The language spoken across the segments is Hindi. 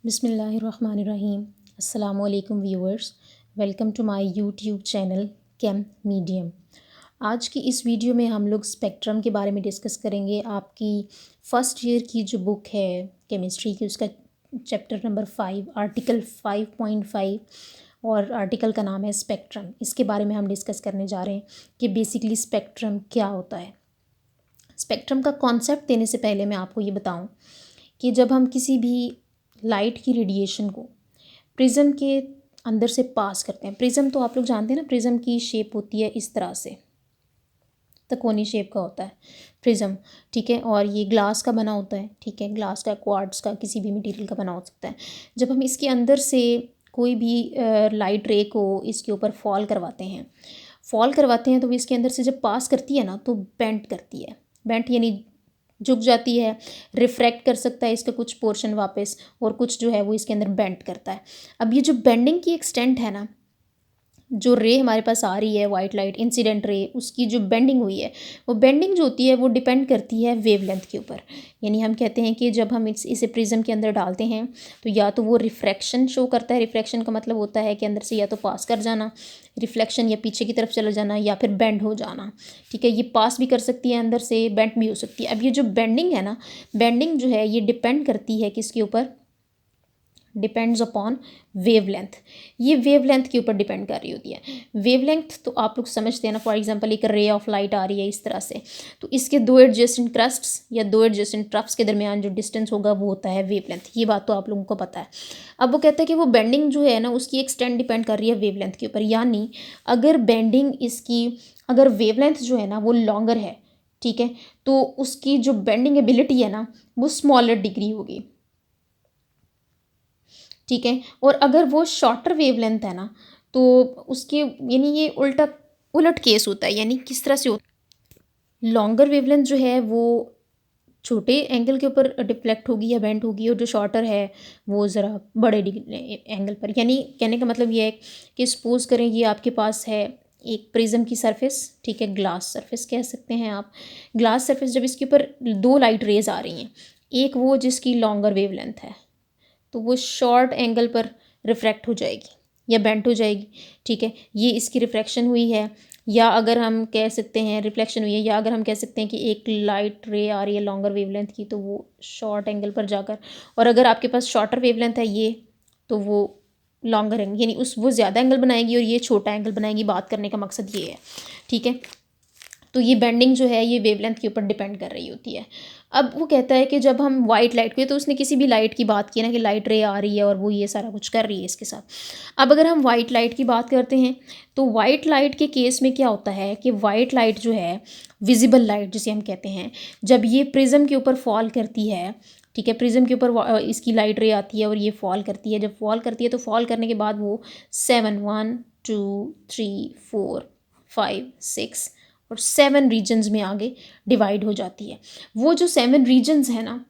बिस्मिल्लाहिर्रहमानिर्रहीम। अस्सलामुअलैकुम viewers, welcome to my YouTube channel chem medium. आज की इस वीडियो में हम लोग स्पेक्ट्रम के बारे में डिस्कस करेंगे। आपकी फ़र्स्ट ईयर की जो बुक है केमिस्ट्री की, उसका चैप्टर नंबर 5 आर्टिकल 5.5 और आर्टिकल का नाम है स्पेक्ट्रम। इसके बारे में हम डिस्कस करने जा रहे हैं कि बेसिकली स्पेक्ट्रम क्या होता है। स्पेक्ट्रम का कॉन्सेप्ट देने से पहले मैं आपको ये बताऊं कि जब हम किसी भी लाइट की रेडिएशन को प्रिज्म के अंदर से पास करते हैं, प्रिज्म तो आप लोग जानते हैं ना, प्रिज्म की शेप होती है इस तरह से, त्रिकोणीय शेप का होता है प्रिज्म, ठीक है। और ये ग्लास का बना होता है, ठीक है, ग्लास का, क्वार्ट्ज का, किसी भी मटेरियल का बना हो सकता है। जब हम इसके अंदर से कोई भी लाइट रे को इसके ऊपर फॉल करवाते हैं तो वो इसके अंदर से जब पास करती है ना तो बेंट करती है। बेंट यानी झुक जाती है, रिफ्रैक्ट कर सकता है इसका कुछ पोर्शन वापस, और कुछ जो है वो इसके अंदर बेंट करता है। अब ये जो बेंडिंग की एक्सटेंट है ना, जो रे हमारे पास आ रही है वाइट लाइट इंसिडेंट रे, उसकी जो बेंडिंग हुई है, वो बेंडिंग जो होती है वो डिपेंड करती है वेवलेंथ के ऊपर। यानी हम कहते हैं कि जब हम इसे प्रिज्म के अंदर डालते हैं तो या तो वो रिफ्रैक्शन शो करता है। रिफ्रैक्शन का मतलब होता है कि अंदर से या तो पास कर जाना, रिफ्लेक्शन, या पीछे की तरफ चला जाना, या फिर बेंड हो जाना, ठीक है। ये पास भी कर सकती है अंदर से, बेंड भी हो सकती है। अब ये जो बेंडिंग है ना, बेंडिंग जो है ये डिपेंड करती है किसके ऊपर? Depends upon wavelength. ये वेवलेंथ के ऊपर डिपेंड कर रही होती है। वेवलेंथ तो आप लोग समझते हैं ना, फॉर एग्जांपल एक रे ऑफ लाइट आ रही है इस तरह से, तो इसके दो एडजेसेंट क्रस्ट्स या दो एडजेसेंट ट्रफ्स के दरमियान जो डिस्टेंस होगा वो होता है वेवलेंथ। ये बात तो आप लोगों को पता है। अब वो कहता है कि वो बेंडिंग जो है ना उसकी एक्सटेंट डिपेंड कर रही है वेवलेंथ के ऊपर। यानी अगर बेंडिंग इसकी, अगर वेवलेंथ जो है ना वो लॉन्गर है, ठीक है, तो उसकी जो बेंडिंग एबिलिटी है ना वो स्मॉलर डिग्री होगी, ठीक है। और अगर वो शॉर्टर वेवलेंथ है ना तो उसके, यानी ये उल्टा उलट केस होता है। यानी किस तरह से होता है? लॉन्गर वेवलेंथ जो है वो छोटे एंगल के ऊपर डिफ्लेक्ट होगी या बेंट होगी, और जो शॉर्टर है वो ज़रा बड़े एंगल पर। यानी कहने का मतलब ये है कि सपोज करें ये आपके पास है एक प्रिज्म की सरफेस, ठीक है, ग्लास सरफेस कह सकते हैं आप। ग्लास सरफेस, जब इसके ऊपर दो लाइट रेज आ रही हैं, एक वो जिसकी लॉन्गर वेवलेंथ है तो वो शॉर्ट एंगल पर रिफ्रैक्ट हो जाएगी या बेंट हो जाएगी, ठीक है, ये इसकी रिफ्रैक्शन हुई है। या अगर हम कह सकते हैं रिफ्लेक्शन हुई है, या अगर हम कह सकते हैं कि एक लाइट रे आ रही है लॉन्गर वेवलेंथ की तो वो शॉर्ट एंगल पर जाकर, और अगर आपके पास शॉर्टर वेवलेंथ है ये, तो वो लॉन्गर एंगल, यानी उस वो ज़्यादा एंगल बनाएगी और ये छोटा एंगल बनाएगी। बात करने का मकसद ये है, ठीक है। तो ये बेंडिंग जो है ये वेवलेंथ के ऊपर डिपेंड कर रही होती है। अब वो कहता है कि जब हम वाइट लाइट को, तो उसने किसी भी लाइट की बात की ना कि लाइट रे आ रही है और वो ये सारा कुछ कर रही है इसके साथ। अब अगर हम वाइट लाइट की बात करते हैं तो वाइट लाइट के केस में क्या होता है कि वाइट लाइट जो है, विजिबल लाइट जिसे हम कहते हैं, जब ये प्रिज्म के ऊपर फॉल करती है, ठीक है, प्रिज्म के ऊपर इसकी लाइट रे आती है और ये फॉल करती है। जब फॉल करती है तो फॉल करने के बाद वो 7, 1, 2, 3, 4, 5, 6 और 7 रीजन्स में आगे डिवाइड हो जाती है। वो जो 7 रीजन्स हैं ना,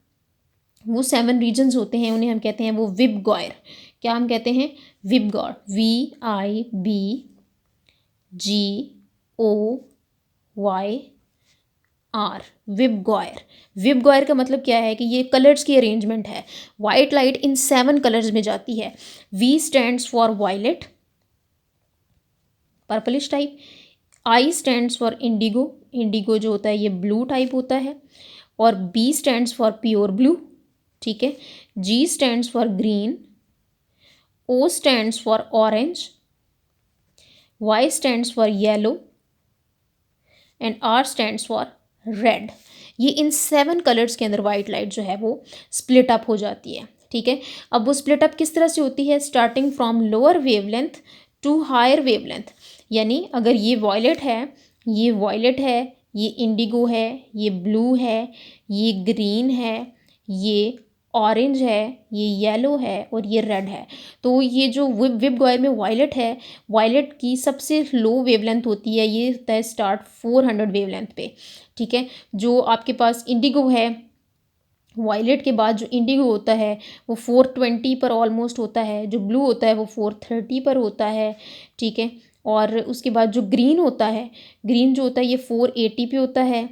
वो 7 रीजन्स होते हैं, उन्हें हम कहते हैं वो विबगॉयर। क्या हम कहते हैं? विबगॉयर, VIBGOYR, विबगॉयर। विबगॉयर का मतलब क्या है कि ये कलर्स की अरेंजमेंट है। वाइट लाइट इन 7 कलर्स में जाती है। V stands for violet, purplish type. I stands for indigo, indigo जो होता है ये ब्लू टाइप होता है। और B stands for pure blue, ठीक है। G stands for green, O stands for orange, Y stands for yellow and R stands for red. ये इन 7 कलर्स के अंदर वाइट लाइट जो है वो स्प्लिट अप हो जाती है, ठीक है। अब वो स्प्लिट अप किस तरह से होती है? Starting from lower wavelength to higher wavelength. यानी अगर ये वॉयलेट है, ये वॉयलेट है, ये इंडिगो है, ये ब्लू है, ये ग्रीन है, ये ऑरेंज है, ये येलो है और ये रेड है, तो ये जो विबगॉयर में वायलेट है, वायलेट की सबसे लो वेवलेंथ होती है, ये होता है स्टार्ट 400 वेवलेंथ पे, ठीक है। जो आपके पास इंडिगो है, वायलेट के बाद जो इंडिगो होता है वो 420 पर ऑलमोस्ट होता है, जो ब्लू होता है वो 430 पर होता है, ठीक है। और उसके बाद जो ग्रीन होता है, ग्रीन जो होता है ये 480 पे होता है,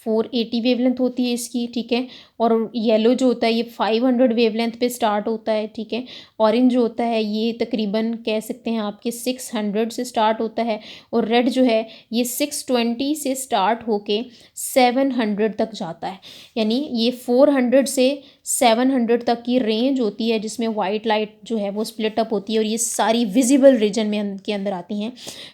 480 वेवलेंथ होती है इसकी, ठीक है। और येलो जो होता है ये 500 वेवलेंथ पे स्टार्ट होता है, ठीक है। ऑरेंज जो होता है ये तकरीबन कह सकते हैं आपके 600 से स्टार्ट होता है, और रेड जो है ये 620 से स्टार्ट होके 700 तक जाता है। यानी ये 400 से 700 तक की रेंज होती है जिसमें वाइट लाइट जो है वो स्प्लिट अप होती है, और ये सारी विजिबल रीजन में के अंदर आती हैं।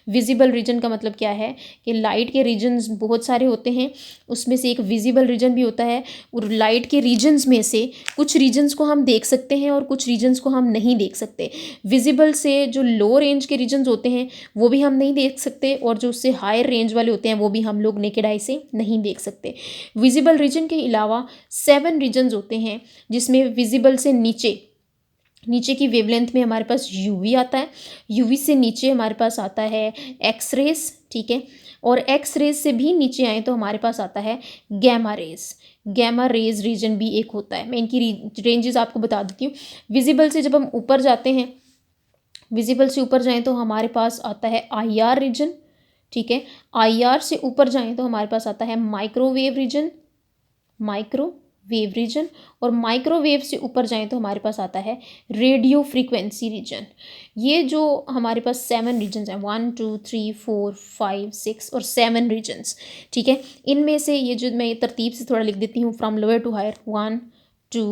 विजिबल रीजन का मतलब क्या है कि लाइट के रीजन्स बहुत सारे होते हैं, उसमें से एक विजिबल रीजन भी होता है, और लाइट के रीजन्स में से कुछ रीजन्स को हम देख सकते हैं और कुछ रीजन्स को हम नहीं देख सकते। विजिबल से जो लो रेंज के रीजन्स होते हैं वो भी हम नहीं देख सकते, और जो उससे हायर रेंज वाले होते हैं वो भी हम लोग नेकेड आई से नहीं देख सकते। विजिबल रीजन के अलावा 7 रीजन्स होते हैं जिसमें विजिबल से नीचे की वेवलेंथ में हमारे पास यूवी आता है, यूवी से नीचे हमारे पास आता है एक्स रेस, ठीक है। और एक्स रेज से भी नीचे आए तो हमारे पास आता है gamma rays. Gamma rays region भी एक होता है, मैं इनकी रेंजेस आपको बता देती हूँ। विजिबल से जब हम ऊपर जाते हैं, विजिबल से ऊपर जाएं तो हमारे पास आता है आईआर रीजन, ठीक है। आईआर से ऊपर जाएं तो हमारे पास आता है माइक्रोवेव रीजन, माइक्रोवेव रीजन। और माइक्रोवेव से ऊपर जाएं तो हमारे पास आता है रेडियो फ्रीक्वेंसी रीजन। ये जो हमारे पास 7 रीजन्स हैं, 1 2 3 4 5 6 और 7 रीजन्स, ठीक है। इनमें से ये जो मैं ये तरतीब से थोड़ा लिख देती हूँ, from lower to higher, 1 2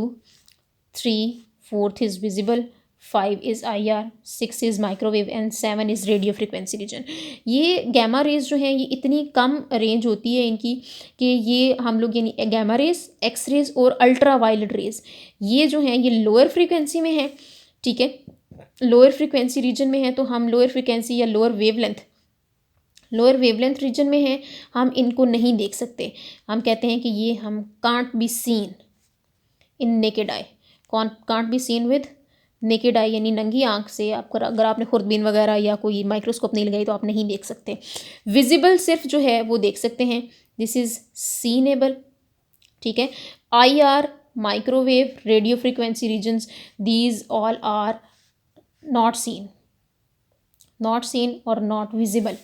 3 4th is visible, 5 is IR, 6 is microwave and 7 is radio frequency region. ये गैमा रेज जो हैं ये इतनी कम रेंज होती है इनकी कि ये हम लोग यानी गैमा रेज, एक्स रेज और अल्ट्रा वायलेट रेज ये जो हैं ये लोअर फ्रिक्वेंसी में हैं, ठीक है। लोअर फ्रिक्वेंसी रीजन में है तो हम लोअर फ्रिक्वेंसी या लोअर वेवलेंथ रीजन में है, हम इनको नहीं देख सकते। हम कहते हैं कि ये हम can't be seen in naked eye, can't be seen with naked eye, यानी नंगी आंख से आपको अगर आपने खुर्दबीन वगैरह या कोई माइक्रोस्कोप नहीं लगाई तो आप नहीं देख सकते। विजिबल सिर्फ जो है वो देख सकते हैं, दिस इज सीनेबल, ठीक है। IR, microwave, radio frequency regions, these all are not seen और नॉट विजिबल,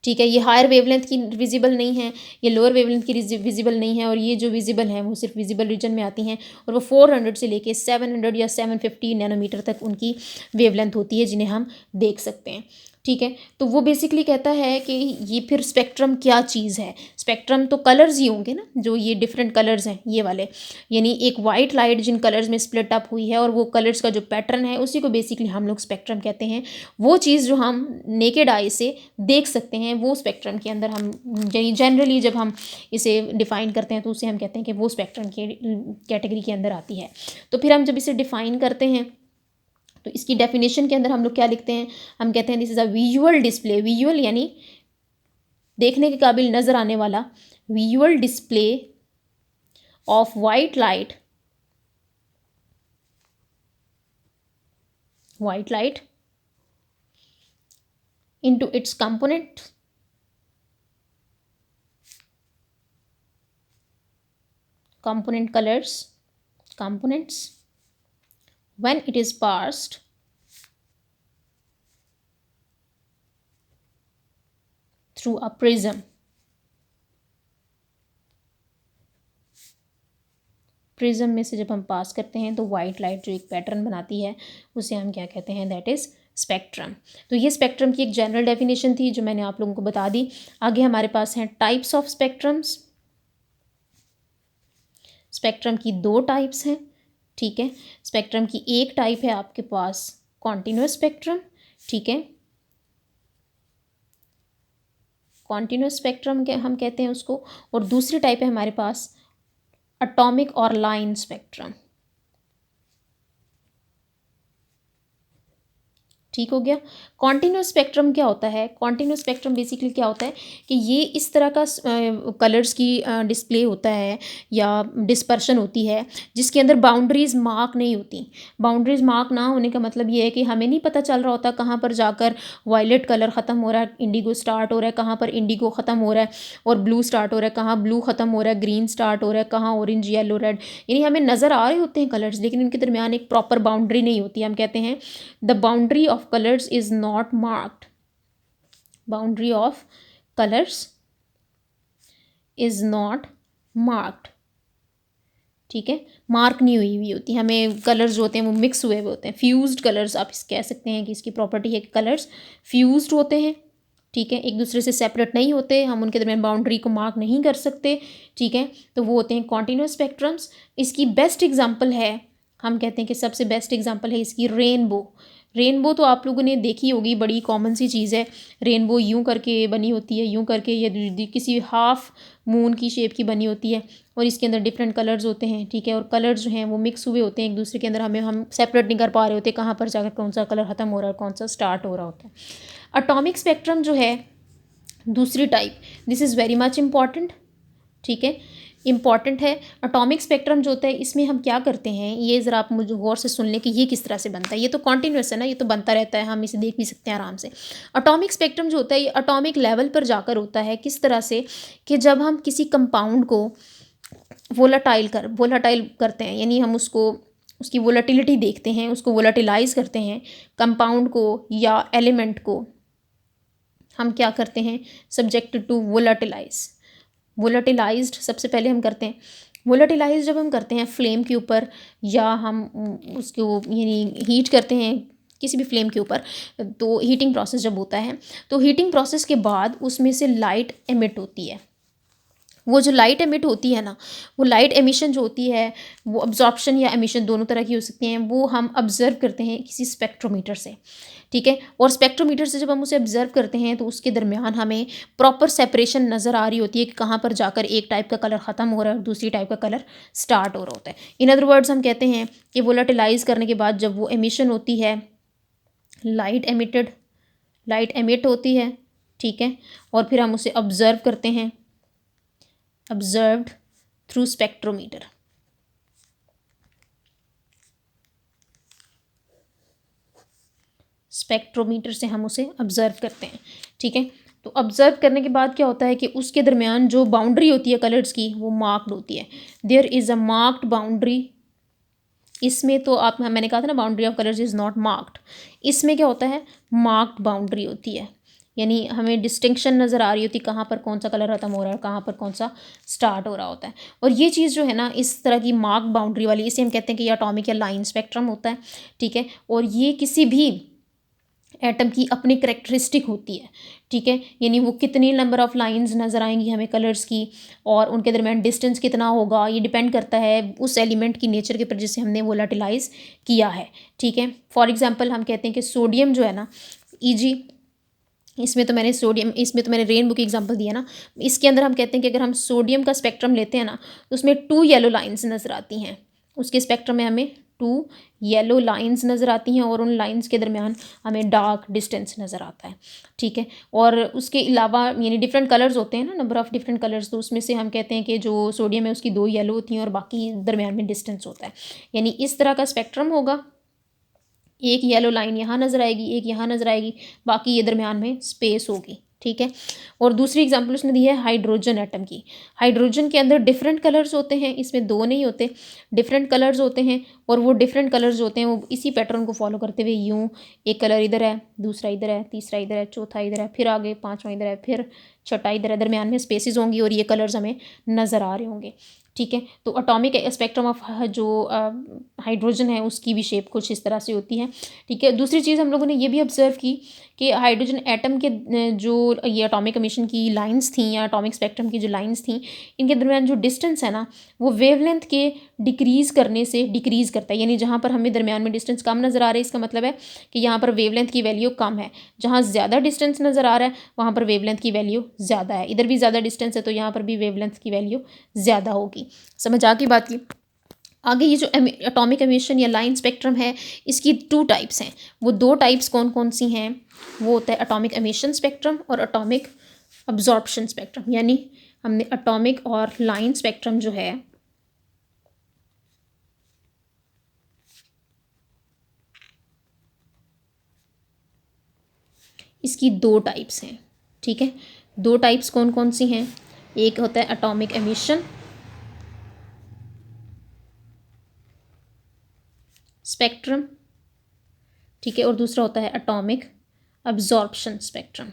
ठीक है। ये हायर वेवलेंथ की विजिबल नहीं है, ये लोअर वेवलेंथ की विजिबल नहीं है, और ये जो विजिबल हैं वो सिर्फ विजिबल रीजन में आती हैं, और वो 400 से लेके 700 या 750 नैनोमीटर तक उनकी वेवलेंथ होती है जिन्हें हम देख सकते हैं, ठीक है। तो वो बेसिकली कहता है कि ये फिर स्पेक्ट्रम क्या चीज़ है। स्पेक्ट्रम तो कलर्स ही होंगे ना, जो ये डिफरेंट कलर्स हैं ये वाले, यानी एक वाइट लाइट जिन कलर्स में स्प्लिट अप हुई है और वो कलर्स का जो पैटर्न है उसी को बेसिकली हम लोग स्पेक्ट्रम कहते हैं। वो चीज़ जो हम नेकेड आई से देख सकते हैं वो स्पेक्ट्रम के अंदर हम जनरली जब हम इसे डिफ़ाइन करते हैं तो उसे हम कहते हैं कि वो स्पेक्ट्रम के कैटेगरी के अंदर आती है। तो फिर हम जब इसे डिफ़ाइन करते हैं तो इसकी डेफिनेशन के अंदर हम लोग क्या लिखते हैं, हम कहते हैं this is a visual display, visual यानी देखने के काबिल नज़र आने वाला, visual display of white light into its components when it is passed through a prism। Prism में से जब हम पास करते हैं तो वाइट लाइट जो एक पैटर्न बनाती है उसे हम क्या कहते हैं, दैट इज़ स्पेक्ट्रम। तो ये स्पेक्ट्रम की एक जनरल डेफिनेशन थी जो मैंने आप लोगों को बता दी। आगे हमारे पास हैं टाइप्स ऑफ स्पेक्ट्रम्स। स्पेक्ट्रम की 2 टाइप्स हैं, ठीक है। स्पेक्ट्रम की एक टाइप है आपके पास कॉन्टिन्यूस स्पेक्ट्रम, ठीक है। कॉन्टिन्यूस स्पेक्ट्रम के हम कहते हैं उसको, और दूसरी टाइप है हमारे पास एटॉमिक और लाइन स्पेक्ट्रम, ठीक हो गया। कॉन्टिन्यूस स्पेक्ट्रम क्या होता है, कॉन्टिन्यूस स्पेक्ट्रम बेसिकली क्या होता है कि ये इस तरह का कलर्स की डिस्प्ले होता है या डिस्पर्शन होती है जिसके अंदर बाउंड्रीज मार्क नहीं होती। बाउंड्रीज मार्क ना होने का मतलब ये है कि हमें नहीं पता चल रहा होता कहाँ पर जाकर वायलेट कलर ख़त्म हो रहा है, इंडिगो स्टार्ट हो रहा है, कहाँ पर इंडिगो ख़त्म हो रहा है और ब्लू स्टार्ट हो रहा है, कहाँ ब्लू ख़त्म हो रहा है, ग्रीन स्टार्ट हो रहा है, कहाँ ऑरेंज, येलो, रेड, यानी हमें नज़र आ रहे होते हैं कलर्स लेकिन उनके दरमियान एक प्रॉपर बाउंड्री नहीं होती। हम कहते हैं the boundary of colors is not marked, boundary of colors is not marked, ठीक है, मार्क नहीं हुई हुई होती, हमें कलर्स जो होते हैं वो मिक्स हुए हुए होते हैं, फ्यूज्ड कलर्स आप इस कह सकते हैं कि इसकी प्रॉपर्टी है कि कलर्स फ्यूज्ड होते हैं, ठीक है, एक दूसरे से सेपरेट नहीं होते, हम उनके दरमियान बाउंड्री को मार्क नहीं कर सकते, ठीक है, तो वो होते हैं कॉन्टिन्यूस स्पेक्ट्रम्स। इसकी बेस्ट एग्जांपल है, हम कहते हैं कि सबसे बेस्ट एग्जांपल है इसकी रेनबो। रेनबो तो आप लोगों ने देखी होगी, बड़ी कॉमन सी चीज़ है। रेनबो यूं करके बनी होती है, यूं करके, या किसी हाफ मून की शेप की बनी होती है, और इसके अंदर डिफरेंट कलर्स होते हैं, ठीक है, और कलर्स जो हैं वो मिक्स हुए होते हैं एक दूसरे के अंदर, हम सेपरेट नहीं कर पा रहे होते कहाँ पर जाकर कौन सा कलर ख़त्म हो रहा है, कौन सा स्टार्ट हो रहा होता है। अटोमिक स्पेक्ट्रम जो है दूसरी type, this is very much important, ठीक है, इम्पॉर्टेंट है। एटॉमिक स्पेक्ट्रम जो होता है इसमें हम क्या करते हैं, ये ज़रा आप मुझे गौर से सुन लें कि ये किस तरह से बनता है। ये तो कॉन्टीन्यूस है ना, ये तो बनता रहता है, हम इसे देख भी सकते हैं आराम से। एटॉमिक स्पेक्ट्रम जो होता है ये एटॉमिक लेवल पर जाकर होता है, किस तरह से कि जब हम किसी कंपाउंड को वोलाटाइल करते हैं, यानी हम उसको उसकी वोलाटिलिटी देखते हैं, उसको वोलाटिलाइज करते हैं, कंपाउंड को या एलिमेंट को हम क्या करते हैं, सब्जेक्ट टू वोलाटिलाइज्ड सबसे पहले हम करते हैं। वोलाटिलाइज जब हम करते हैं फ्लेम के ऊपर, या हम उसको यानी हीट करते हैं किसी भी फ्लेम के ऊपर, तो हीटिंग प्रोसेस जब होता है, तो हीटिंग प्रोसेस के बाद उसमें से लाइट एमिट होती है। वो जो लाइट एमिट होती है ना, वो लाइट एमिशन जो होती है, वो अब्जॉर्प्शन या एमिशन दोनों तरह की हो सकती हैं, वो हम ऑब्ज़र्व करते हैं किसी स्पेक्ट्रोमीटर से, ठीक है, और स्पेक्ट्रोमीटर से जब हम उसे ऑब्ज़र्व करते हैं तो उसके दरमियान हमें प्रॉपर सेपरेशन नज़र आ रही होती है कि कहाँ पर जाकर एक टाइप का कलर ख़त्म हो रहा है और दूसरी टाइप का कलर स्टार्ट हो रहा होता है। इन अदर वर्ड्स हम कहते हैं कि वोलाटिलाइज करने के बाद जब वो एमिशन होती है, लाइट एमिट होती है, ठीक है, और फिर हम उसे ऑब्ज़र्व करते हैं, observed through spectrometer। स्पेक्ट्रोमीटर से हम उसे ऑब्ज़र्व करते हैं, ठीक है। तो ऑब्ज़र्व करने के बाद क्या होता है कि उसके दरमियान जो बाउंड्री होती है कलर्स की वो मार्क्ड होती है, there is a marked boundary. इसमें तो आप, मैंने कहा था ना boundary of colours is not marked, इसमें क्या होता है मार्क्ड बाउंड्री होती है, यानी हमें डिस्टिंक्शन नज़र आ रही होती है कहाँ पर कौन सा कलर ख़त्म हो रहा है, कहाँ पर कौन सा स्टार्ट हो रहा होता है। और ये चीज़ जो है ना इस तरह की मार्क बाउंड्री वाली, इसे हम कहते हैं कि एटॉमिक या लाइन स्पेक्ट्रम होता है, ठीक है, और ये किसी भी एटम की अपनी करेक्टरिस्टिक होती है, ठीक है, यानी वो कितनी नंबर ऑफ लाइंस नज़र आएंगी हमें कलर्स की, और उनके दरमियान डिस्टेंस कितना होगा, ये डिपेंड करता है उस एलिमेंट की नेचर के ऊपर जिसे हमने वोलाटिलाइज किया है, ठीक है। फॉर एग्जांपल हम कहते हैं कि सोडियम जो है ना, ईजी, इसमें तो मैंने रेनबो की एग्जांपल दिया ना, इसके अंदर हम कहते हैं कि अगर हम सोडियम का स्पेक्ट्रम लेते हैं ना, तो उसमें 2 येलो लाइंस नज़र आती हैं, उसके स्पेक्ट्रम में हमें 2 येलो लाइंस नज़र आती हैं, और उन लाइंस के दरमियान हमें डार्क डिस्टेंस नज़र आता है, ठीक है। और उसके अलावा यानी डिफरेंट कलर्स होते हैं ना, नंबर ऑफ़ डिफरेंट कलर्स, तो उसमें से हम कहते हैं कि जो सोडियम है उसकी 2 येलो होती हैं और बाकी दरमियान में डिस्टेंस होता है, यानी इस तरह का स्पेक्ट्रम होगा। एक येलो लाइन यहाँ नज़र आएगी, एक यहाँ नज़र आएगी, बाकी ये दरमियान में स्पेस होगी, ठीक है। और दूसरी एग्जांपल उसने दी है हाइड्रोजन एटम की। हाइड्रोजन के अंदर डिफरेंट कलर्स होते हैं, इसमें 2 नहीं होते, डिफरेंट कलर्स होते हैं, और वो डिफरेंट कलर्स होते हैं वो इसी पैटर्न को फॉलो करते हुए यूँ एक कलर इधर है, दूसरा इधर है, तीसरा इधर है, चौथा इधर है, फिर आगे पाँचवा इधर है, फिर छठा इधर है, दरमियान में स्पेसिस होंगी और ये कलर्स हमें नज़र आ रहे होंगे, ठीक है। तो एटॉमिक स्पेक्ट्रम ऑफ जो हाइड्रोजन है उसकी भी शेप कुछ इस तरह से होती है, ठीक है। दूसरी चीज़ हम लोगों ने ये भी ऑब्जर्व की कि हाइड्रोजन एटम के जो ये एटॉमिक एमिशन की लाइंस थी या एटॉमिक स्पेक्ट्रम की जो लाइंस थी, इनके दरमियान जो डिस्टेंस है ना, वो वेवलेंथ के डिक्रीज़ करने से डिक्रीज़ करता है, यानी जहाँ पर हमें दरमियान में डिस्टेंस कम नज़र आ रहा है इसका मतलब है कि यहाँ पर वेवलेंथ की वैल्यू कम है, जहाँ ज़्यादा डिस्टेंस नज़र आ रहा है वहाँ पर वेवलेंथ की वैल्यू ज़्यादा है, इधर भी ज़्यादा डिस्टेंस है तो यहाँ पर भी वेवलेंथ की वैल्यू ज़्यादा होगी। समझ आ गई बात की। आगे ये जो एटॉमिक एमिशन या लाइन स्पेक्ट्रम है, इसकी 2 टाइप्स हैं। वो 2 टाइप्स कौन कौन सी हैं, वो होता है एटॉमिक एमिशन स्पेक्ट्रम और एटॉमिक अब्जॉर्प्शन स्पेक्ट्रम। यानी हमने एटॉमिक और लाइन स्पेक्ट्रम जो है इसकी 2 टाइप्स हैं, ठीक है। 2 टाइप्स कौन कौन सी हैं, एक होता है एटॉमिक एमिशन स्पेक्ट्रम, ठीक है, और दूसरा होता है atomic absorption spectrum.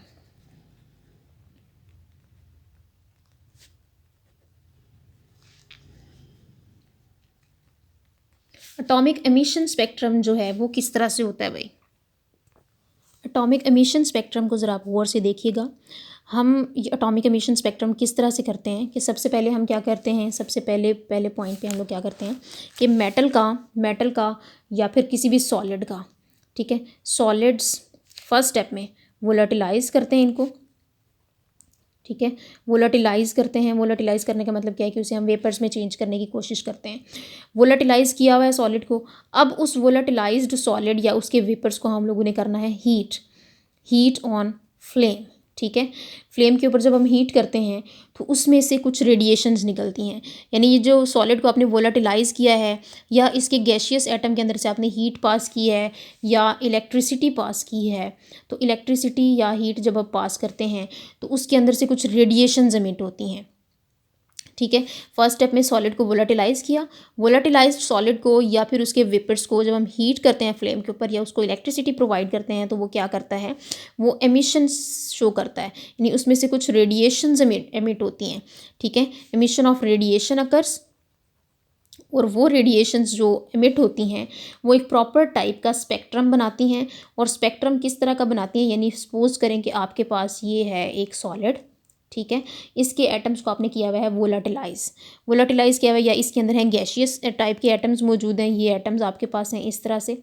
Atomic emission spectrum जो है वो किस तरह से होता है भाई। एटॉमिक एमिशन स्पेक्ट्रम को ज़रा आप गौर से देखिएगा। हम ये एटॉमिक एमिशन स्पेक्ट्रम किस तरह से करते हैं कि सबसे पहले हम क्या करते हैं, सबसे पहले पहले पॉइंट पे हम लोग क्या करते हैं कि मेटल का या फिर किसी भी सॉलिड का, ठीक है, सॉलिड्स फर्स्ट स्टेप में वोलेटिलाइज करते हैं इनको, ठीक है, वोलेटिलाइज करते हैं। वोलेटिलाइज करने का मतलब क्या है कि उसे हम वेपर्स में चेंज करने की कोशिश करते हैं। वोलेटिलाइज किया हुआ है सॉलिड को, अब उस वोलेटिलाइज्ड सॉलिड या उसके वेपर्स को हम लोगों ने करना है हीट ऑन फ्लेम, ठीक है। फ्लेम के ऊपर जब हम हीट करते हैं तो उसमें से कुछ रेडिएशंस निकलती हैं, यानी ये जो सॉलिड को आपने वोलेटिलाइज किया है या इसके गैशियस एटम के अंदर से आपने हीट पास की है या इलेक्ट्रिसिटी पास की है, तो इलेक्ट्रिसिटी या हीट जब आप पास करते हैं तो उसके अंदर से कुछ रेडिएशंस एमिट होती हैं, ठीक है। फर्स्ट स्टेप में सॉलिड को वोलेटिलाइज किया, वोलेटिलाइज्ड सॉलिड को या फिर उसके वेपर्स को जब हम हीट करते हैं फ्लेम के ऊपर या उसको इलेक्ट्रिसिटी प्रोवाइड करते हैं तो वो क्या करता है, वो एमिशन शो करता है, यानी उसमें से कुछ रेडिएशंस एमिट होती हैं, ठीक है। एमिशन ऑफ रेडिएशन अकर्स, और वो रेडिएशंस जो एमिट होती हैं वो एक प्रॉपर टाइप का स्पेक्ट्रम बनाती हैं। और स्पेक्ट्रम किस तरह का बनाती हैं, यानी सपोज करें कि आपके पास ये है एक सॉलिड, ठीक है, इसके एटम्स को आपने किया हुआ है वोलेटिलाइज किया हुआ है या इसके अंदर हैं गैशियस टाइप के एटम्स मौजूद हैं, ये एटम्स आपके पास हैं इस तरह से,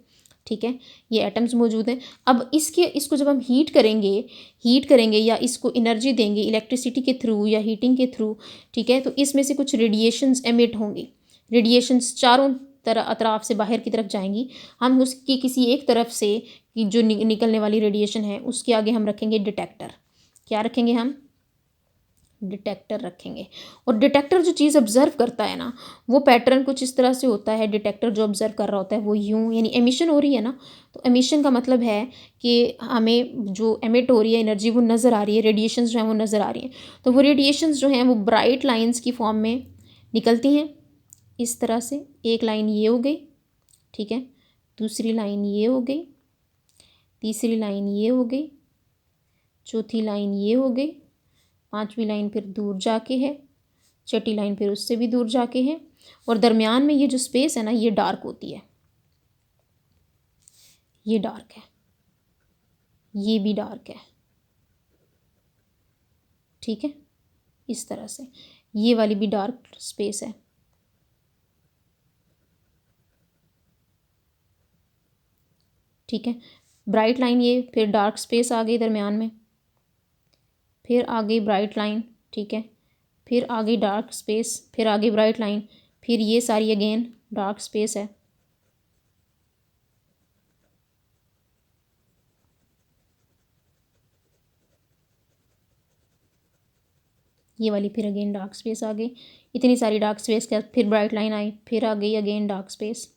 ठीक है, ये एटम्स मौजूद हैं। अब इसको जब हम हीट करेंगे या इसको एनर्जी देंगे इलेक्ट्रिसिटी के थ्रू या हीटिंग के थ्रू, ठीक है, तो इसमें से कुछ रेडिएशंस एमिट होंगी, रेडिएशंस चारों तरह अतराफ से बाहर की तरफ जाएंगी। हम उसकी किसी एक तरफ से कि जो निकलने वाली रेडिएशन है उसके आगे हम रखेंगे डिटेक्टर। क्या रखेंगे हम, डिटेक्टर रखेंगे। और डिटेक्टर जो चीज़ ऑब्जर्व करता है ना, वो पैटर्न कुछ इस तरह से होता है। डिटेक्टर जो ऑब्जर्व कर रहा होता है वो यूँ, यानी एमिशन हो रही है ना, तो एमिशन का मतलब है कि हमें जो एमिट हो रही है एनर्जी वो नज़र आ रही है, रेडिएशंस जो हैं वो नज़र आ रही हैं। तो वो रेडिएशंस जो हैं वो ब्राइट लाइन्स की फॉर्म में निकलती हैं इस तरह से। एक लाइन ये हो गई, ठीक है, दूसरी लाइन ये हो गई, तीसरी लाइन ये हो गई, चौथी लाइन ये हो गई, पांचवी लाइन फिर दूर जाके है, छठी लाइन फिर उससे भी दूर जाके है, और दरमियान में ये जो स्पेस है ना ये डार्क होती है, ये डार्क है, ये भी डार्क है, ठीक है, इस तरह से ये वाली भी डार्क स्पेस है, ठीक है। ब्राइट लाइन ये, फिर डार्क स्पेस आ गई दरमियान में, फिर आ गई ब्राइट लाइन, ठीक है, फिर आ गई डार्क स्पेस, फिर आ गई ब्राइट लाइन, फिर ये सारी अगेन डार्क स्पेस है, ये वाली फिर अगेन डार्क स्पेस आ गई। इतनी सारी डार्क स्पेस के बाद फिर ब्राइट लाइन आई, फिर आ गई अगेन डार्क स्पेस,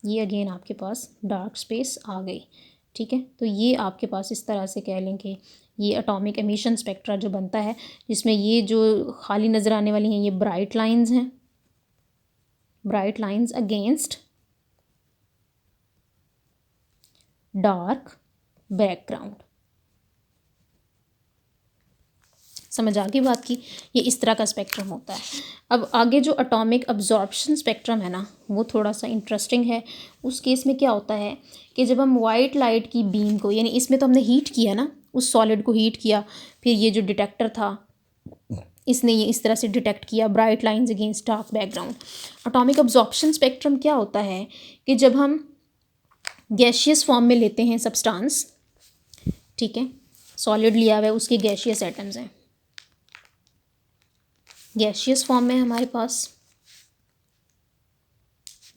ये अगेन आपके पास डार्क स्पेस आ गई, ठीक है। तो ये आपके पास इस तरह से कह लें कि ये एटॉमिक एमिशन स्पेक्ट्रा जो बनता है, जिसमें ये जो खाली नज़र आने वाली हैं ये ब्राइट लाइंस हैं, bright lines against dark background. समझ आ गई बात की, ये इस तरह का स्पेक्ट्रम होता है। अब आगे जो एटॉमिक अब्जॉर्प्शन स्पेक्ट्रम है ना वो थोड़ा सा इंटरेस्टिंग है। उस केस में क्या होता है कि जब हम वाइट लाइट की बीम को, यानी इसमें तो हमने हीट किया ना, उस सॉलिड को हीट किया, फिर ये जो डिटेक्टर था इसने ये इस तरह से डिटेक्ट किया bright lines against dark background. Atomic absorption spectrum क्या होता है कि जब हम गैशियस फॉर्म में लेते हैं सब्सटेंस, ठीक है, सॉलिड लिया हुआ है उसके गैशियस एटम्स हैं, गैशियस फॉर्म में हमारे पास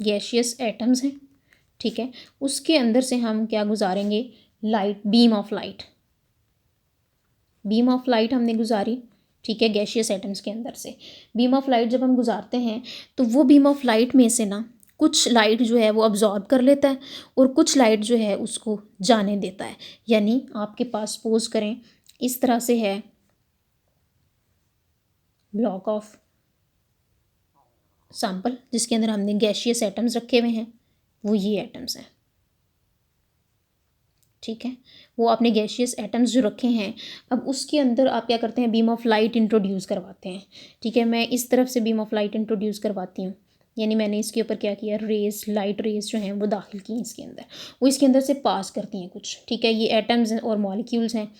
गैशियस एटम्स हैं, ठीक है, उसके अंदर से हम क्या गुजारेंगे, light, beam of light, beam of light हमने गुजारी, ठीक है, गैशियस एटम्स के अंदर से बीम ऑफ लाइट जब हम गुजारते हैं तो वो बीम ऑफ लाइट में से ना कुछ लाइट जो है वो अब्जॉर्ब कर लेता है और कुछ लाइट जो है उसको जाने देता है। यानी आपके पास सपोज करें इस तरह से है ब्लॉक ऑफ सैंपल जिसके अंदर हमने गैशियस एटम्स रखे हुए हैं, वो ये एटम्स हैं, ठीक है, वो आपने गैसियस एटम्स जो रखे हैं, अब उसके अंदर आप क्या करते हैं, बीम ऑफ लाइट इंट्रोड्यूस करवाते हैं। ठीक है, मैं इस तरफ से बीम ऑफ लाइट इंट्रोड्यूस करवाती हूँ, यानी मैंने इसके ऊपर क्या किया, रेस, लाइट रेस जो हैं वो दाखिल की इसके अंदर, वो इसके अंदर से पास करती हैं कुछ। ठीक है, ये एटम्स और मॉलिक्यूल्स हैं।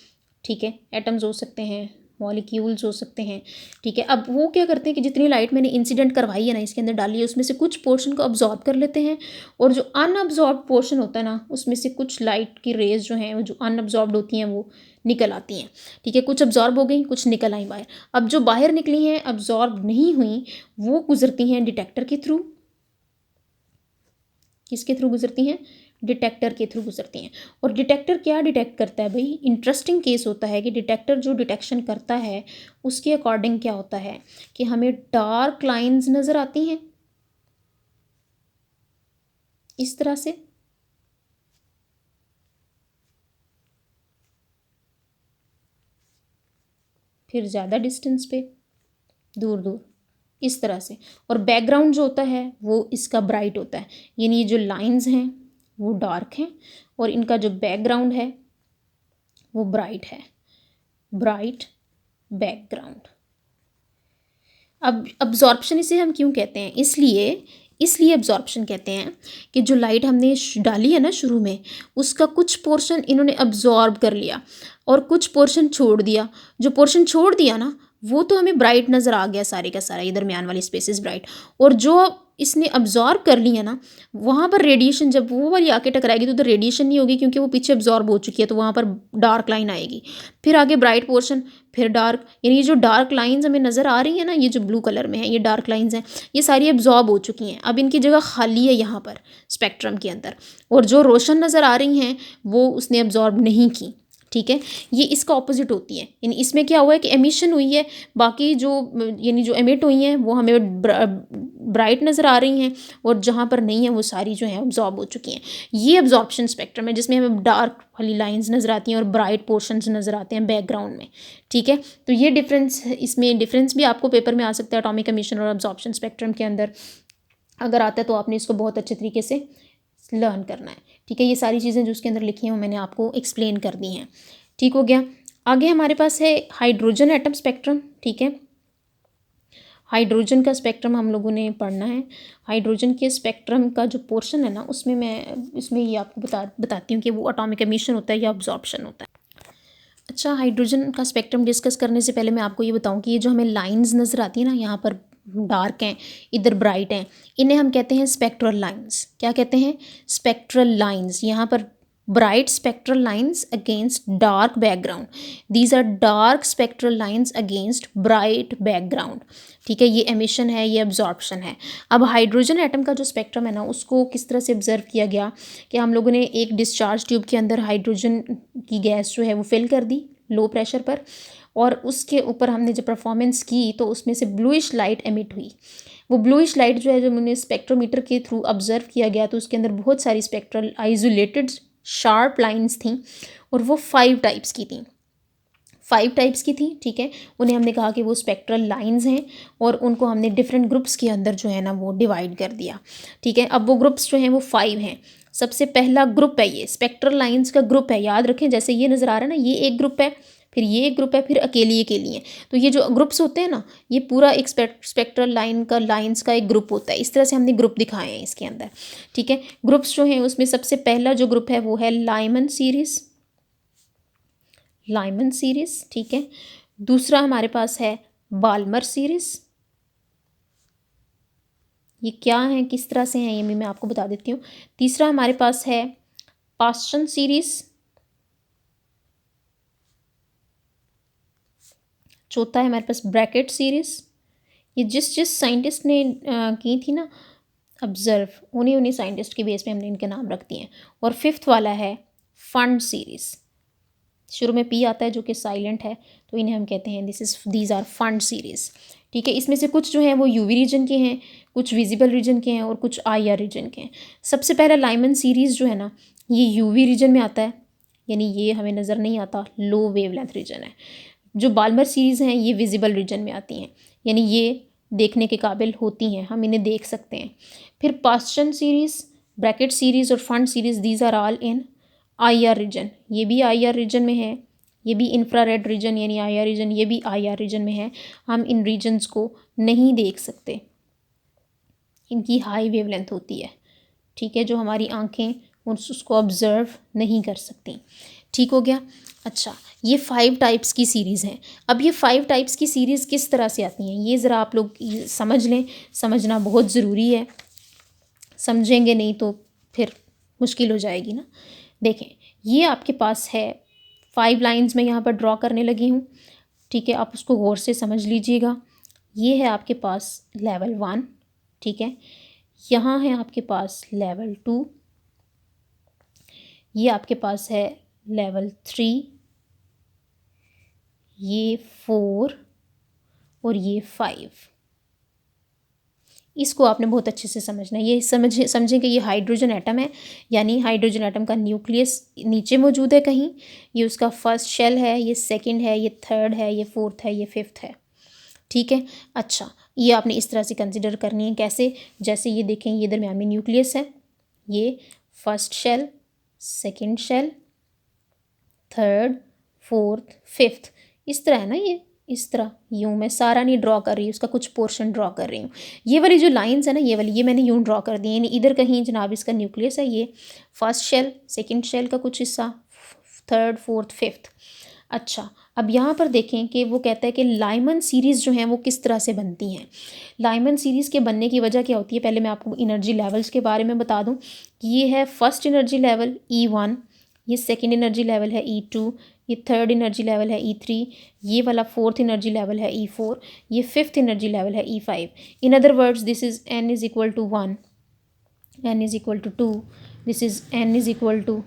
ठीक है, एटम्स हो सकते हैं, मॉलिक्यूल्स हो सकते हैं। ठीक है, अब वो क्या करते हैं कि जितनी लाइट मैंने इंसिडेंट करवाई है ना, इसके अंदर डाली है, उसमें से कुछ पोर्शन को अब्जॉर्ब कर लेते हैं, और जो अनअब्जॉर्ब पोर्शन होता है ना, उसमें से कुछ लाइट की रेज जो हैं वो जो अनअब्जॉर्ब्ड होती हैं वो निकल आती हैं। ठीक है, कुछ अब्जॉर्ब हो गई, कुछ निकल आई बाहर। अब जो बाहर निकली हैं, अब्जॉर्ब नहीं हुई, वो गुजरती हैं डिटेक्टर के थ्रू। किसके थ्रू गुजरती हैं, डिटेक्टर के थ्रू गुजरती हैं। और डिटेक्टर क्या डिटेक्ट करता है भाई, इंटरेस्टिंग केस होता है कि डिटेक्टर जो डिटेक्शन करता है उसके अकॉर्डिंग क्या होता है कि हमें डार्क लाइंस नज़र आती हैं इस तरह से, फिर ज़्यादा डिस्टेंस पे, दूर दूर, इस तरह से। और बैकग्राउंड जो होता है वो इसका ब्राइट होता है, यानी ये जो लाइंस हैं वो डार्क हैं और इनका जो बैकग्राउंड है वो ब्राइट है, ब्राइट बैकग्राउंड। अब अब्जॉर्प्शन इसे हम क्यों कहते हैं, इसलिए अब्जॉर्प्शन कहते हैं कि जो लाइट हमने डाली है ना शुरू में, उसका कुछ पोर्शन इन्होंने अब्जॉर्ब कर लिया और कुछ पोर्शन छोड़ दिया। जो पोर्शन छोड़ दिया ना, वो तो हमें ब्राइट नज़र आ गया सारे का सारा, ये दरमियान वाली स्पेसेस ब्राइट। और जो इसने अब्जॉर्ब कर लिया ना, वहाँ पर रेडिएशन जब वो वाली आके टकराएगी तो उधर रेडिएशन नहीं होगी, क्योंकि वो पीछे अब्जॉर्ब हो चुकी है, तो वहाँ पर डार्क लाइन आएगी। फिर आगे ब्राइट पोर्शन, फिर डार्क, यानी ये जो डार्क लाइंस हमें नज़र आ रही है ना, ये जो ब्लू कलर में है, ये डार्क लाइंस हैं, ये सारी एब्जॉर्ब हो चुकी हैं। अब इनकी जगह खाली है यहाँ पर स्पेक्ट्रम के अंदर, और जो रोशन नज़र आ रही हैं वो उसने एब्जॉर्ब नहीं की। ठीक है, ये इसका ऑपोजिट होती है, यानी इसमें क्या हुआ है कि एमिशन हुई है, बाकी जो यानी जो एमिट हुई हैं वो हमें ब्राइट नज़र आ रही हैं, और जहाँ पर नहीं है वो सारी जो हैं एब्जॉर्ब हो चुकी हैं। ये एब्जॉर्प्शन स्पेक्ट्रम है, जिसमें हमें डार्क वाली लाइंस नज़र आती हैं और ब्राइट पोर्शंस नज़र आते हैं बैकग्राउंड में। ठीक है, तो ये डिफरेंस, इसमें डिफरेंस भी आपको पेपर में आ सकता है एटॉमिक एमिशन और एब्जॉर्प्शन स्पेक्ट्रम के अंदर। अगर आता है तो आपने इसको बहुत अच्छे तरीके से लर्न करना है। ठीक है, ये सारी चीज़ें जो उसके अंदर लिखी हैं वो मैंने आपको एक्सप्लेन कर दी हैं। ठीक हो गया। आगे हमारे पास है हाइड्रोजन एटम स्पेक्ट्रम। ठीक है, हाइड्रोजन का स्पेक्ट्रम हम लोगों ने पढ़ना है। हाइड्रोजन के स्पेक्ट्रम का जो पोर्शन है ना, उसमें मैं इसमें ये आपको बताती हूँ कि वो एटॉमिक एमिशन होता है या अब्जॉर्प्शन होता है। अच्छा, हाइड्रोजन का स्पेक्ट्रम डिस्कस करने से पहले मैं आपको ये बताऊँ कि ये जो हमें लाइंस नज़र आती है ना, यहाँ पर डार्क हैं, इधर ब्राइट हैं, इन्हें हम कहते हैं स्पेक्ट्रल लाइंस। क्या कहते हैं, स्पेक्ट्रल लाइंस। यहाँ पर bright spectral lines against dark background, these are dark spectral lines against bright background. ठीक है, ये एमिशन है, ये अब्जॉर्प्शन है। अब हाइड्रोजन एटम का जो स्पेक्ट्रम है ना, उसको किस तरह से ऑब्जर्व किया गया कि हम लोगों ने एक डिस्चार्ज ट्यूब के अंदर हाइड्रोजन की गैस जो है वो फिल कर दी लो प्रेशर पर, और उसके ऊपर हमने जब परफॉर्मेंस की तो उसमें से ब्लूइश लाइट एमिट हुई। वो ब्लूइश लाइट जो है, जब हमने स्पेक्ट्रोमीटर के थ्रू ऑब्जर्व किया गया तो उसके अंदर बहुत सारी स्पेक्ट्रल आइसोलेटेड शार्प लाइंस थी, और वो 5 टाइप्स की थी, 5 टाइप्स की थी। ठीक है, उन्हें हमने कहा कि वो स्पेक्ट्रल लाइंस हैं, और उनको हमने डिफरेंट ग्रुप्स के अंदर जो है ना वो डिवाइड कर दिया। ठीक है, अब वो ग्रुप्स जो हैं वो 5 हैं। सबसे पहला ग्रुप है, ये स्पेक्ट्रल लाइंस का ग्रुप है, याद रखें, जैसे ये नज़र आ रहा है ना, ये एक ग्रुप है, फिर ये एक ग्रुप है, फिर अकेली अकेली है। तो ये जो ग्रुप्स होते हैं ना, ये पूरा एक स्पेक्ट्रल लाइंस का एक ग्रुप होता है। इस तरह से हमने ग्रुप दिखाए हैं इसके अंदर। ठीक है, ग्रुप्स जो हैं उसमें सबसे पहला जो ग्रुप है वो है लाइमन सीरीज, लाइमन सीरीज। ठीक है, दूसरा हमारे पास है बाल्मर सीरीज। ये क्या है, किस तरह से हैं, ये मैं आपको बता देती हूँ। तीसरा हमारे पास है पास्चन सीरीज। चौथा है हमारे पास ब्रैकेट सीरीज। ये जिस साइंटिस्ट ने की थी ना ऑब्जर्व, उन्हीं साइंटिस्ट के बेस पे हमने इनके नाम रख दिए हैं। और फिफ्थ वाला है फंड सीरीज, शुरू में पी आता है जो कि साइलेंट है, तो इन्हें हम कहते हैं दीज आर फंड सीरीज। ठीक है, इसमें से कुछ जो हैं वो यूवी रीजन के हैं, कुछ विजिबल रीजन के हैं, और कुछ आईआर रीजन के हैं। सबसे पहला लाइमन सीरीज जो है ना, ये यूवी रीजन में आता है, यानी ये हमें नज़र नहीं आता, लो वेवलेंथ रीजन है। जो बाल्मर सीरीज़ हैं ये विजिबल रीजन में आती हैं, यानी ये देखने के काबिल होती हैं, हम इन्हें देख सकते हैं। फिर पास्चन सीरीज़, ब्रैकेट सीरीज़ और Pfund series, these are all in IR region, ये भी IR रीजन में है, ये भी इंफ्रारेड रीजन यानी IR रीजन, ये भी IR रीजन में है। हम इन रीजन्स को नहीं देख सकते, इनकी हाई वेवलेंथ होती है, ठीक है, जो हमारी आंखें उसको ऑब्ज़र्व नहीं कर सकती। ठीक हो गया। अच्छा, ये 5 टाइप्स की सीरीज़ हैं। अब ये 5 टाइप्स की सीरीज़ किस तरह से आती हैं, ये ज़रा आप लोग समझ लें, समझना बहुत ज़रूरी है, समझेंगे नहीं तो फिर मुश्किल हो जाएगी ना। देखें, ये आपके पास है 5 लाइंस में यहाँ पर ड्रॉ करने लगी हूँ, ठीक है, आप उसको गौर से समझ लीजिएगा। ये है आपके पास लेवल 1, ठीक है, यहाँ है आपके पास लेवल 2, ये आपके पास है लेवल 3, ये 4 और ये 5। इसको आपने बहुत अच्छे से समझना है। ये समझें कि ये हाइड्रोजन एटम है, यानी हाइड्रोजन एटम का न्यूक्लियस नीचे मौजूद है कहीं, ये उसका फर्स्ट शेल है, ये सेकंड है, ये थर्ड है, ये फोर्थ है, ये फिफ्थ है, ठीक है। अच्छा, ये आपने इस तरह से कंसिडर करनी है। कैसे? जैसे ये देखें, ये दरमियान में न्यूक्लियस है, ये first shell, second shell, third, fourth, fifth, इस तरह है ना, ये इस तरह यूँ मैं सारा नहीं ड्रॉ कर रही हूँ, उसका कुछ पोर्शन ड्रॉ कर रही हूँ। ये वाली जो लाइंस है ना, ये वाली, ये मैंने यूँ ड्रॉ कर दी, यानी इधर कहीं जनाब इसका न्यूक्लियस है, ये फर्स्ट शेल, सेकंड शेल का कुछ हिस्सा, थर्ड, फोर्थ, फिफ्थ। अच्छा, अब यहाँ पर देखें कि वो कहता है कि लाइमन सीरीज़ जो हैं वो किस तरह से बनती हैं। लाइमन सीरीज़ के बनने की वजह क्या होती है, पहले मैं आपको एनर्जी लेवल्स के बारे में बता दूँ। ये है फर्स्ट एनर्जी लेवल E1, ये सेकेंड एनर्जी लेवल है E2, ये थर्ड एनर्जी लेवल है E3, ये वाला फोर्थ एनर्जी लेवल है E4, ये फिफ्थ एनर्जी लेवल है E5। In other words, this is n is equal to 1, n is equal to 2, this is n is equal to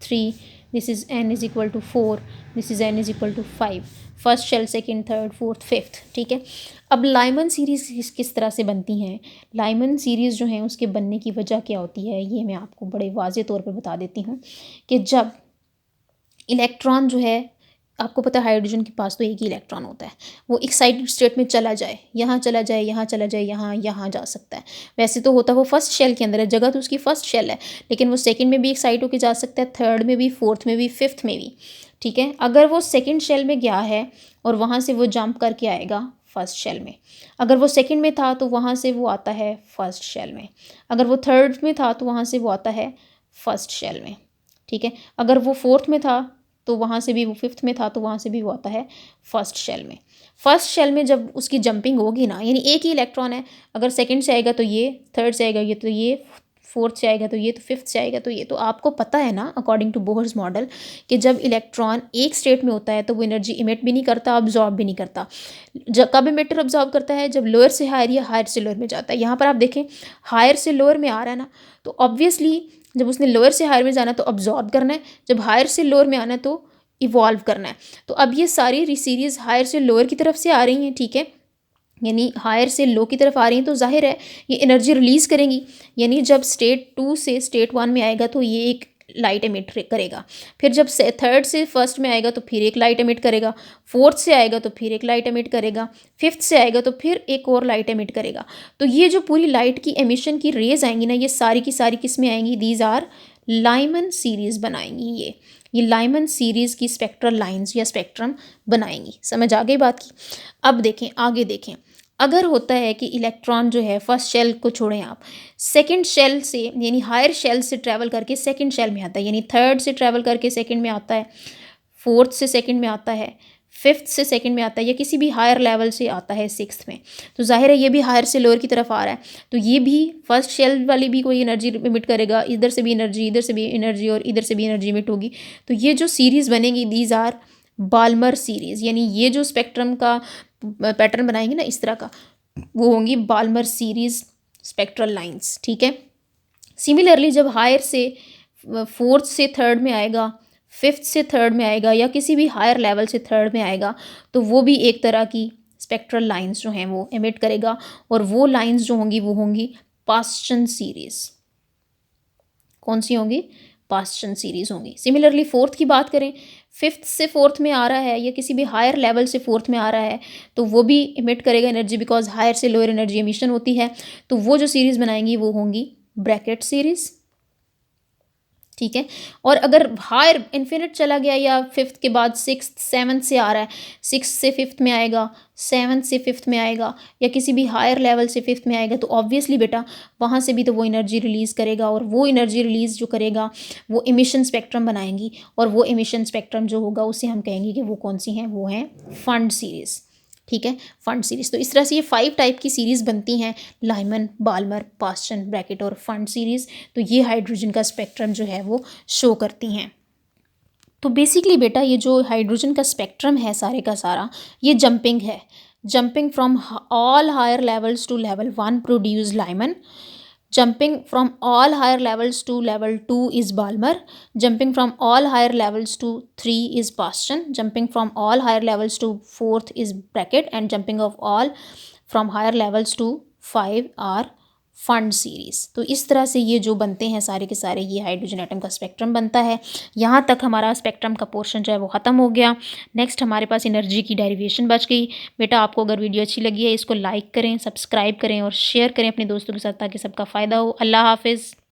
3, this is n is equal to 4, this is n is equal to 5। First shell, second, third, fourth, fifth, ठीक है। अब लाइमन सीरीज़ किस तरह से बनती हैं, लाइमन सीरीज़ जो हैं उसके बनने की वजह क्या होती है, ये मैं आपको बड़े वाज़े तौर पर बता देती हूँ कि जब इलेक्ट्रॉन जो है, आपको पता है हाइड्रोजन के पास तो एक ही इलेक्ट्रॉन होता है, वो एक्साइटेड स्टेट में चला जाए, यहाँ चला जाए, यहाँ चला जाए, यहाँ जा सकता है। वैसे तो होता है वो फर्स्ट शेल के अंदर है, जगह तो उसकी फर्स्ट शेल है, लेकिन वो सेकंड में भी एक्साइट होकर जा सकता है, थर्ड में भी, फोर्थ में भी, फिफ्थ में भी, ठीक है। अगर वो सेकेंड शेल में गया है और वहाँ से वो जंप करके आएगा फर्स्ट शेल में, अगर वो सेकेंड में था तो वहाँ से वो आता है फर्स्ट शेल में, अगर वो थर्ड में था तो वहाँ से वो आता है फर्स्ट शेल में, ठीक है। अगर वो फोर्थ में था तो वहाँ से भी, वो फिफ्थ में था तो वहाँ से भी वो आता है फर्स्ट शेल में। फर्स्ट शेल में जब उसकी जंपिंग होगी ना, यानी एक ही इलेक्ट्रॉन है, अगर सेकंड से आएगा तो ये, थर्ड से आएगा ये तो ये, फोर्थ से आएगा तो ये, तो फिफ्थ से आएगा तो ये। तो आपको पता है ना, अकॉर्डिंग टू बोहर्स मॉडल, कि जब इलेक्ट्रॉन एक स्टेट में होता है तो वो एनर्जी इमिट भी नहीं करता, अब्जॉर्ब भी नहीं करता। जब कब इमिटर अब्जॉर्ब करता है, जब लोअर से हायर या हायर से लोअर में जाता है। यहाँ पर आप देखें, हायर से लोअर में आ रहा है ना, तो ऑब्वियसली जब उसने लोअर से हायर में जाना तो अब्जॉर्ब करना है, जब हायर से लोअर में आना है तो इवॉल्व करना है। तो अब ये सारी सीरीज़ हायर से लोअर की तरफ से आ रही हैं, ठीक है, यानी हायर से लो की तरफ आ रही हैं, तो जाहिर है ये एनर्जी रिलीज़ करेंगी। यानी जब स्टेट 2 से स्टेट 1 में आएगा तो ये एक लाइट एमिट करेगा, फिर जब से थर्ड से फर्स्ट में आएगा तो फिर एक लाइट एमिट करेगा, फोर्थ से आएगा तो फिर एक लाइट एमिट करेगा, फिफ्थ से आएगा तो फिर एक और लाइट एमिट करेगा। तो ये जो पूरी लाइट की एमिशन की रेज आएंगी ना, ये सारी की सारी किस में आएंगी, दीज आर लाइमन सीरीज़ बनाएंगी। ये लाइमन सीरीज़ की स्पेक्ट्रल लाइंस या स्पेक्ट्रम बनाएंगी। समझ आ गई बात की। अब देखें, आगे देखें, अगर होता है कि इलेक्ट्रॉन जो है फर्स्ट शेल को छोड़ें आप, सेकंड शेल से यानी हायर शेल से ट्रैवल करके सेकंड शेल में आता है, यानी थर्ड से ट्रैवल करके सेकंड में आता है, फोर्थ से सेकंड में आता है, फिफ्थ से सेकंड में आता है, या किसी भी हायर लेवल से आता है सिक्स्थ में, तो जाहिर है ये भी हायर से लोअर की तरफ आ रहा है, तो ये भी फर्स्ट शेल वाली भी कोई एनर्जी इमिट करेगा, इधर से भी एनर्जी, इधर से भी एनर्जी और इधर से भी एनर्जी इमिट होगी। तो ये जो सीरीज़ बनेगी, दीज आर बाल्मर सीरीज़, यानी ये जो स्पेक्ट्रम का पैटर्न बनाएंगे ना इस तरह का, वो होंगी बाल्मर सीरीज़ स्पेक्ट्रल लाइंस, ठीक है। सिमिलरली जब हायर से फोर्थ से थर्ड में आएगा, फिफ्थ से थर्ड में आएगा, या किसी भी हायर लेवल से थर्ड में आएगा, तो वो भी एक तरह की स्पेक्ट्रल लाइंस जो हैं वो एमिट करेगा, और वो लाइंस जो होंगी वो होंगी पास्चन सीरीज़। कौन सी होंगी? पास्चन सीरीज़ होंगी। सिमिलरली फोर्थ की बात करें, फिफ्थ से फोर्थ में आ रहा है या किसी भी हायर लेवल से फोर्थ में आ रहा है, तो वो भी इमिट करेगा एनर्जी, बिकॉज हायर से लोअर एनर्जी एमिशन होती है। तो वो जो सीरीज़ बनाएंगी वो होंगी ब्रैकेट सीरीज़। ठीक है। और अगर हायर इन्फिनिट चला गया या फिफ्थ के बाद सिक्स्थ सेवन्थ से आ रहा है, सिक्स से फिफ्थ में आएगा, सेवन्थ से फिफ्थ में आएगा, या किसी भी हायर लेवल से फिफ्थ में आएगा, तो ऑब्वियसली बेटा वहाँ से भी तो वो एनर्जी रिलीज़ करेगा, और वो एनर्जी रिलीज़ जो करेगा वो इमिशन स्पेक्ट्रम बनाएंगी, और वो इमिशन स्पेक्ट्रम जो होगा उसे हम कहेंगे कि वो कौन सी हैं, वो हैं फंड सीरीज़। ठीक है, फंड सीरीज़। तो इस तरह से ये 5 टाइप की सीरीज़ बनती हैं, लाइमन, बाल्मर, पास्चन, ब्रैकेट और फंड सीरीज़। तो ये हाइड्रोजन का स्पेक्ट्रम जो है वो शो करती हैं। तो बेसिकली बेटा ये जो हाइड्रोजन का स्पेक्ट्रम है सारे का सारा, ये जंपिंग है। Jumping from all higher levels to level 1 produce Lyman, jumping from all higher levels to level 2 is Balmer, jumping from all higher levels to 3 is Paschen, jumping from all higher levels to 4th is Brackett, and jumping of all from higher levels to 5 are fund series. तो इस तरह से ये जो बनते हैं सारे के सारे, ये हाइड्रोजन एटम का स्पेक्ट्रम बनता है। यहाँ तक हमारा स्पेक्ट्रम का पोर्शन जो है वो ख़त्म हो गया। नेक्स्ट हमारे पास एनर्जी की डेरिवेशन बच गई। बेटा आपको अगर वीडियो अच्छी लगी है इसको लाइक करें, सब्सक्राइब करें और शेयर करें अपने दोस्तों के साथ, ताकि सबका फ़ायदा हो। अल्लाह हाफिज़।